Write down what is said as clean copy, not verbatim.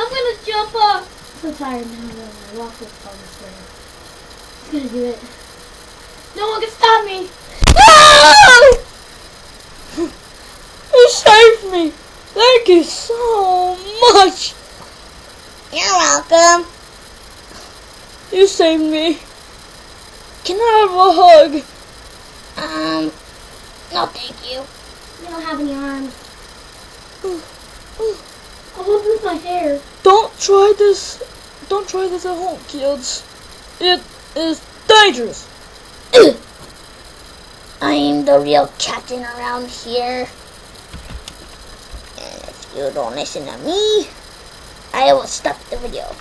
I'm gonna jump up. I'm so tired now. I'm gonna walk this on the stairs. I'm gonna do it. No one can stop me. No! You saved me. Thank you so much. You're welcome. You saved me. Can I have a hug? No thank you. You don't have any arms. I won't lose my hair. Don't try this. Don't try this at home, kids. It is dangerous. I'm the real captain around here. And if you don't listen to me, I will stop the video.